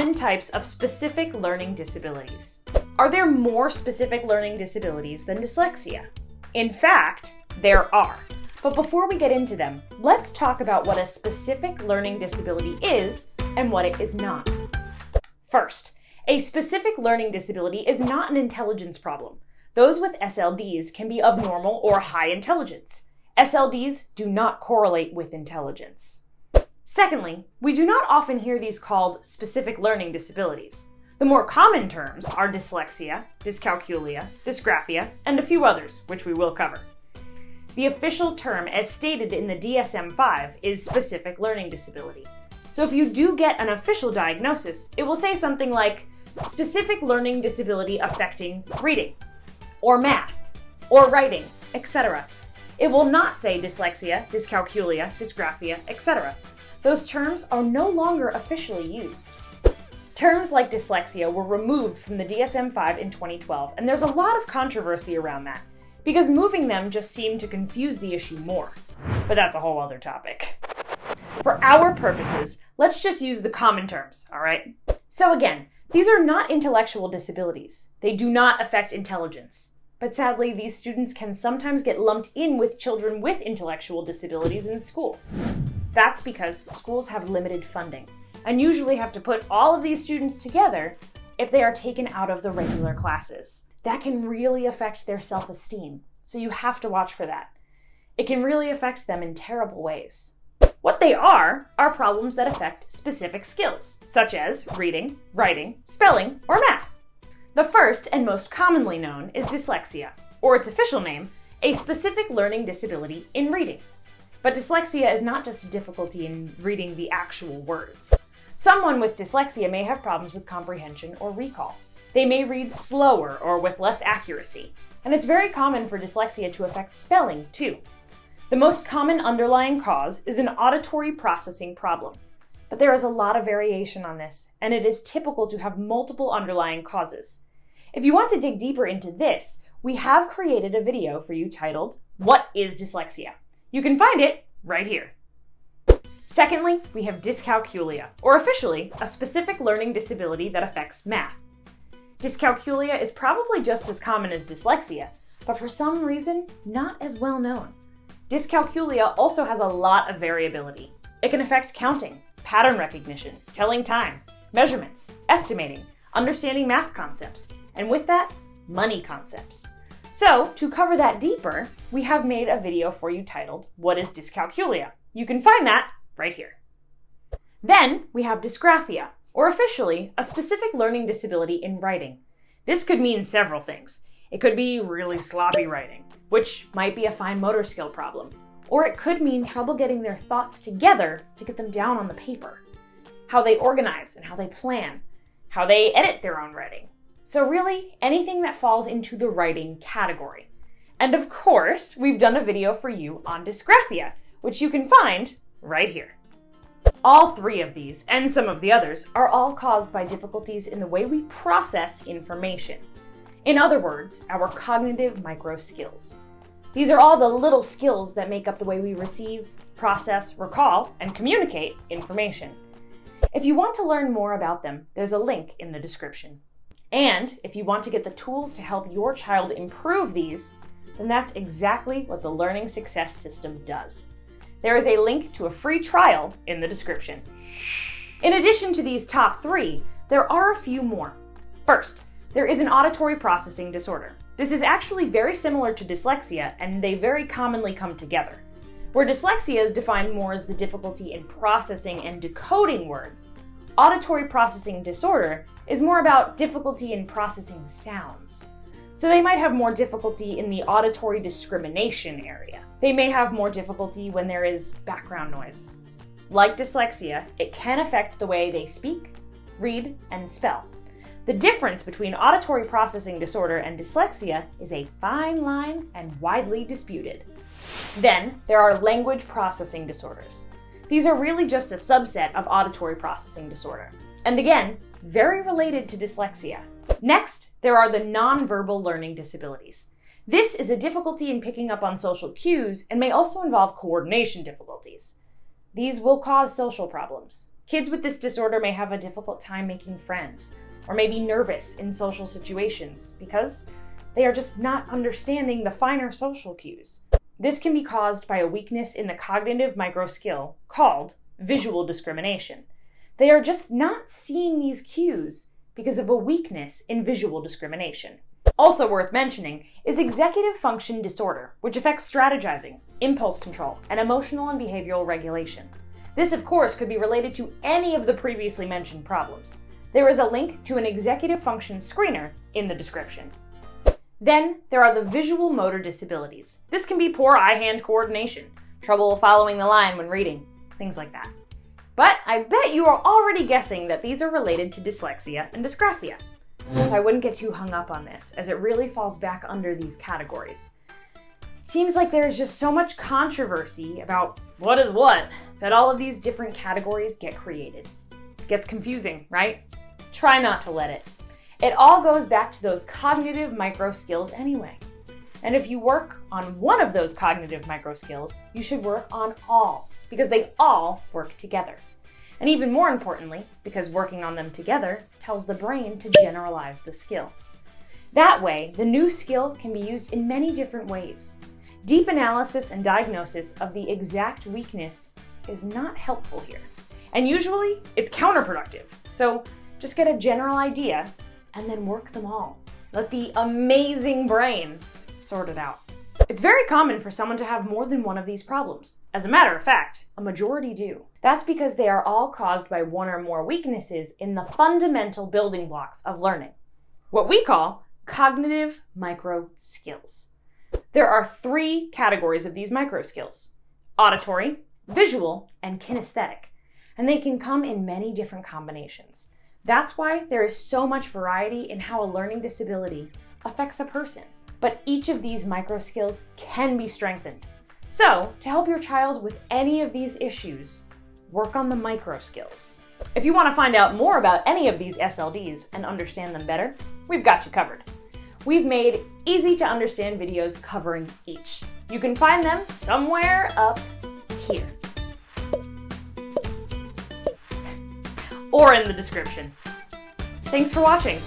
10 types of specific learning disabilities. Are there more specific learning disabilities than dyslexia? In fact, there are. But before we get into them, let's talk about what a specific learning disability is and what it is not. First, a specific learning disability is not an intelligence problem. Those with SLDs can be of normal or high intelligence. SLDs do not correlate with intelligence. Secondly, we do not often hear these called specific learning disabilities. The more common terms are dyslexia, dyscalculia, dysgraphia, and a few others, which we will cover. The official term, as stated in the DSM-5, is specific learning disability. So if you do get an official diagnosis, it will say something like specific learning disability affecting reading, or math, or writing, etc. It will not say dyslexia, dyscalculia, dysgraphia, etc. Those terms are no longer officially used. Terms like dyslexia were removed from the DSM-5 in 2012, and there's a lot of controversy around that, because moving them just seemed to confuse the issue more. But that's a whole other topic. For our purposes, let's just use the common terms, all right? So again, these are not intellectual disabilities. They do not affect intelligence. But sadly, these students can sometimes get lumped in with children with intellectual disabilities in school. That's because schools have limited funding and usually have to put all of these students together if they are taken out of the regular classes. That can really affect their self-esteem, so you have to watch for that. It can really affect them in terrible ways. What they are problems that affect specific skills, such as reading, writing, spelling, or math. The first and most commonly known is dyslexia, or its official name, a specific learning disability in reading. But dyslexia is not just a difficulty in reading the actual words. Someone with dyslexia may have problems with comprehension or recall. They may read slower or with less accuracy, and it's very common for dyslexia to affect spelling too. The most common underlying cause is an auditory processing problem, but there is a lot of variation on this, and it is typical to have multiple underlying causes. If you want to dig deeper into this, we have created a video for you titled, "What is Dyslexia?" You can find it right here. Secondly, we have dyscalculia, or officially, a specific learning disability that affects math. Dyscalculia is probably just as common as dyslexia, but for some reason, not as well known. Dyscalculia also has a lot of variability. It can affect counting, pattern recognition, telling time, measurements, estimating, understanding math concepts, and with that, money concepts. So, to cover that deeper, we have made a video for you titled, "What is Dyscalculia?" You can find that right here. Then, we have dysgraphia, or officially, a specific learning disability in writing. This could mean several things. It could be really sloppy writing, which might be a fine motor skill problem. Or it could mean trouble getting their thoughts together to get them down on the paper. How they organize and how they plan. How they edit their own writing. So really, anything that falls into the writing category. And of course, we've done a video for you on dysgraphia, which you can find right here. All three of these, and some of the others, are all caused by difficulties in the way we process information. In other words, our cognitive micro skills. These are all the little skills that make up the way we receive, process, recall, and communicate information. If you want to learn more about them, there's a link in the description. And if you want to get the tools to help your child improve these, then that's exactly what the Learning Success System does. There is a link to a free trial in the description. In addition to these top three, there are a few more. First, there is an auditory processing disorder. This is actually very similar to dyslexia, and they very commonly come together. Where dyslexia is defined more as the difficulty in processing and decoding words, auditory processing disorder is more about difficulty in processing sounds. So they might have more difficulty in the auditory discrimination area. They may have more difficulty when there is background noise. Like dyslexia, it can affect the way they speak, read, and spell. The difference between auditory processing disorder and dyslexia is a fine line and widely disputed. Then, there are language processing disorders. These are really just a subset of auditory processing disorder. And again, very related to dyslexia. Next, there are the nonverbal learning disabilities. This is a difficulty in picking up on social cues and may also involve coordination difficulties. These will cause social problems. Kids with this disorder may have a difficult time making friends, or may be nervous in social situations because they are just not understanding the finer social cues. This can be caused by a weakness in the cognitive microskill called visual discrimination. They are just not seeing these cues because of a weakness in visual discrimination. Also worth mentioning is executive function disorder, which affects strategizing, impulse control, and emotional and behavioral regulation. This, of course, could be related to any of the previously mentioned problems. There is a link to an executive function screener in the description. Then there are the visual motor disabilities. This can be poor eye-hand coordination, trouble following the line when reading, things like that. But I bet you are already guessing that these are related to dyslexia and dysgraphia. So I wouldn't get too hung up on this, as it really falls back under these categories. Seems like there's just so much controversy about what is what, that all of these different categories get created. It gets confusing, right? Try not to let it. It all goes back to those cognitive micro skills anyway. And if you work on one of those cognitive micro skills, you should work on all, because they all work together. And even more importantly, because working on them together tells the brain to generalize the skill. That way, the new skill can be used in many different ways. Deep analysis and diagnosis of the exact weakness is not helpful here. And usually, it's counterproductive. So just get a general idea and then work them all. Let the amazing brain sort it out. It's very common for someone to have more than one of these problems. As a matter of fact, a majority do. That's because they are all caused by one or more weaknesses in the fundamental building blocks of learning, what we call cognitive micro skills. There are 3 categories of these micro skills: auditory, visual, and kinesthetic, and they can come in many different combinations. That's why there is so much variety in how a learning disability affects a person. But each of these micro skills can be strengthened. So, to help your child with any of these issues, work on the micro skills. If you want to find out more about any of these SLDs and understand them better, we've got you covered. We've made easy to understand videos covering each. You can find them somewhere up here. Or in the description. Thanks for watching.